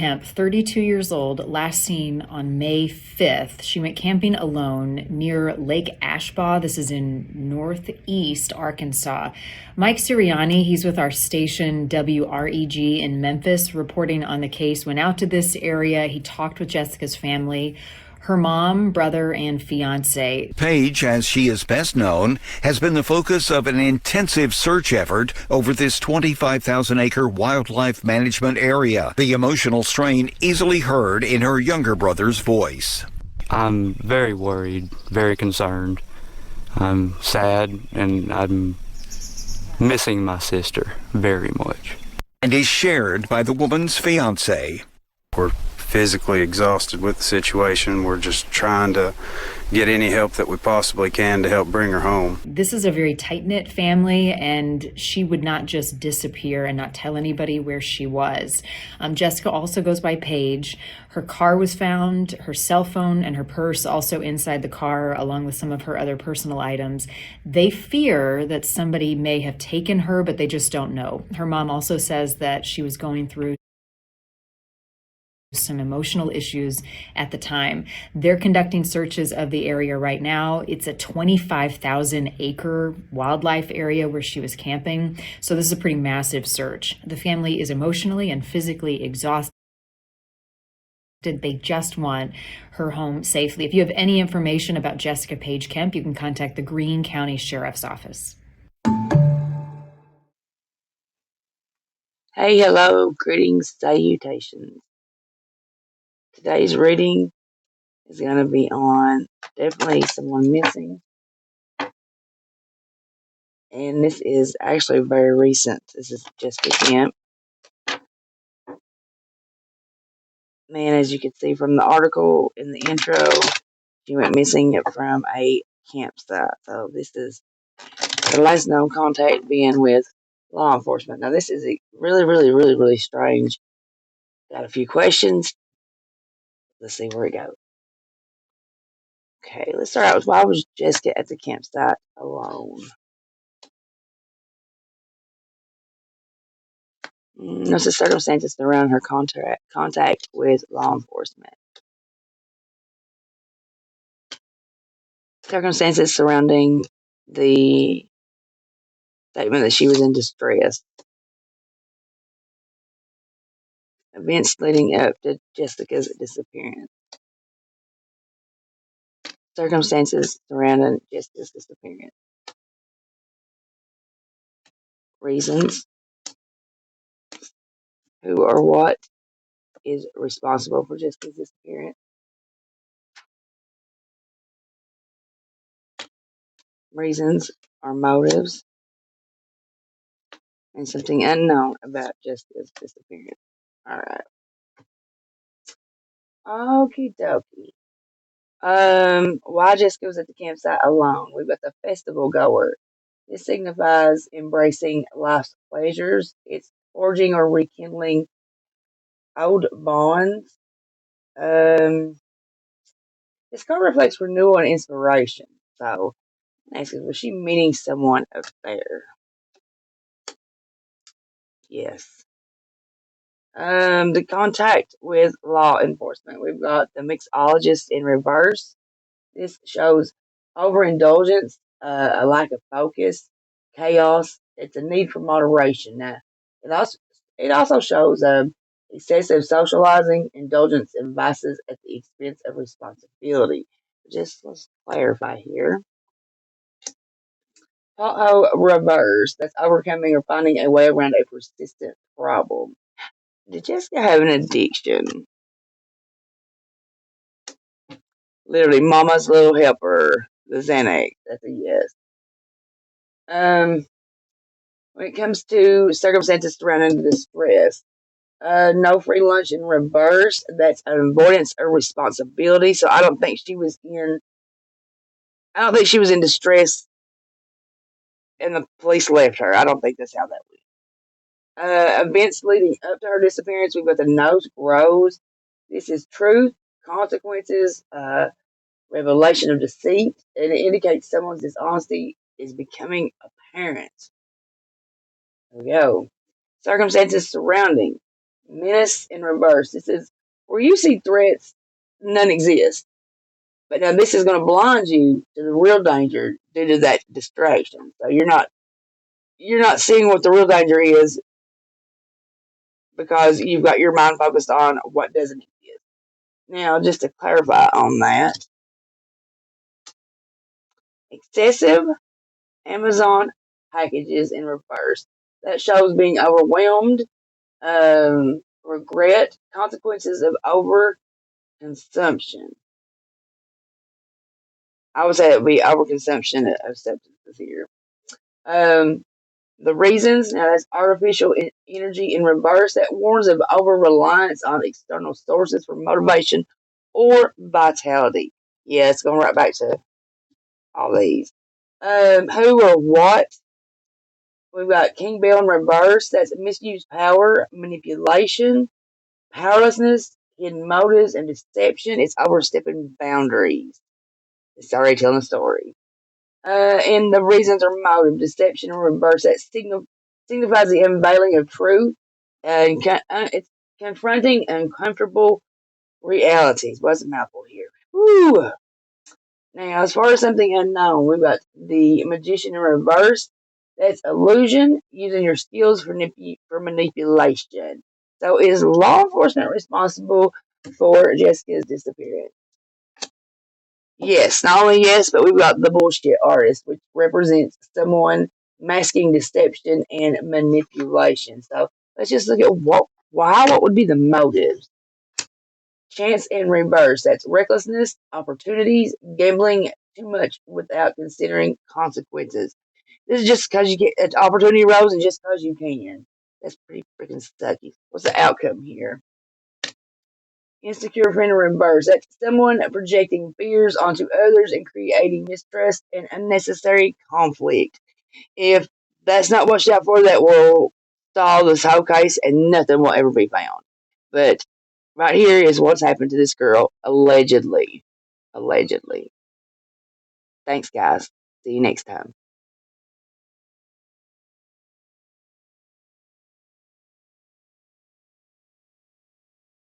Kemp, 32 years old, last seen on May 5th. She went camping alone near Lake Ashbaugh. This is in northeast Arkansas. Mike Sirianni, he's with our station WREG in Memphis, reporting on the case, went out to this area. He talked with Jessica's family, her mom, brother, and fiance. Paige, as she is best known, has been the focus of an intensive search effort over this 25,000-acre wildlife management area. The emotional strain easily heard in her younger brother's voice. I'm very worried, very concerned. I'm sad, and I'm missing my sister very much. And is shared by the woman's fiance. We're physically exhausted with the situation. We're just trying to get any help that we possibly can to help bring her home. This is a very tight-knit family, and she would not just disappear and not tell anybody where she was. Jessica also goes by Paige. Her car was found, her cell phone and her purse also inside the car, along with some of her other personal items. They fear that somebody may have taken her, but they just don't know. Her mom also says that she was going through some emotional issues at the time. They're conducting searches of the area right now. It's a 25,000-acre wildlife area where she was camping. So this is a pretty massive search. The family is emotionally and physically exhausted. They just want her home safely. If you have any information about Jessica Paige Kemp, you can contact the Greene County Sheriff's Office. Hey, hello, greetings, salutations. Today's reading is going to be on definitely someone missing. And this is actually very recent. This is Jessica Kemp. Man, as you can see from the article in the intro, she went missing from a campsite. So this is the last known contact being with law enforcement. Now this is really strange. Got a few questions. Let's see where it goes. Okay, let's start out with why was Jessica at the campsite alone? What's the circumstances around her contact with law enforcement? Circumstances surrounding the statement that she was in distress. Events leading up to Jessica's disappearance. Circumstances surrounding Jessica's disappearance. Reasons. Who or what is responsible for Jessica's disappearance? Reasons or motives. And something unknown about Jessica's disappearance. Alright. Okie dokie. Why Jessica was at the campsite alone? We've got the festival goer. This signifies embracing life's pleasures. It's forging or rekindling old bonds. This card reflects renewal and inspiration. So, next is, was she meeting someone up there? Yes. The contact with law enforcement. We've got the mixologist in reverse. This shows overindulgence, a lack of focus, chaos. It's a need for moderation. Now, it also shows excessive socializing, indulgence in vices at the expense of responsibility. Just let's clarify here. Pothole reverse. That's overcoming or finding a way around a persistent problem. Did Jessica have an addiction? Literally, Mama's Little Helper, the Xanax. That's a yes. When it comes to circumstances surrounding the distress, no free lunch in reverse. That's an avoidance of responsibility. So I don't think she was in distress, and the police left her. I don't think that's how that went. Events leading up to her disappearance. We've got the nose grows. This is truth, consequences, revelation of deceit, and it indicates someone's dishonesty is becoming apparent. There we go. Circumstances surrounding. Menace in reverse. This is where you see threats, none exist. But now this is going to blind you to the real danger due to that distraction. So you're not seeing what the real danger is because you've got your mind focused on what doesn't exist. Now, just to clarify on that, excessive Amazon packages in reverse. That shows being overwhelmed, regret, consequences of overconsumption. I would say it would be overconsumption of substances here. The reasons, now that's artificial energy in reverse, that warns of over reliance on external sources for motivation or vitality. Yeah, it's going right back to all these. Who or what? We've got King Bell in reverse. That's misused power, manipulation, powerlessness, hidden motives, and deception. It's overstepping boundaries. It's already telling a story. And the reasons are motive, deception, and reverse. That signifies the unveiling of truth, and it's confronting uncomfortable realities. What's a mouthful here? Woo! Now, as far as something unknown, we've got the magician in reverse. That's illusion, using your skills for manipulation. So, is law enforcement responsible for Jessica's disappearance? Yes, not only yes, but we've got the bullshit artist, which represents someone masking deception and manipulation. So let's just look at what would be the motives. Chance in reverse. That's recklessness, opportunities, gambling too much without considering consequences. This is just because you get an opportunity rose and just because you can. That's pretty freaking sucky. What's the outcome here? Insecure friend in reverse. That's someone projecting fears onto others and creating mistrust and unnecessary conflict. If that's not watched out for, that will stall this whole case and nothing will ever be found. But right here is what's happened to this girl, allegedly. Allegedly. Thanks, guys. See you next time.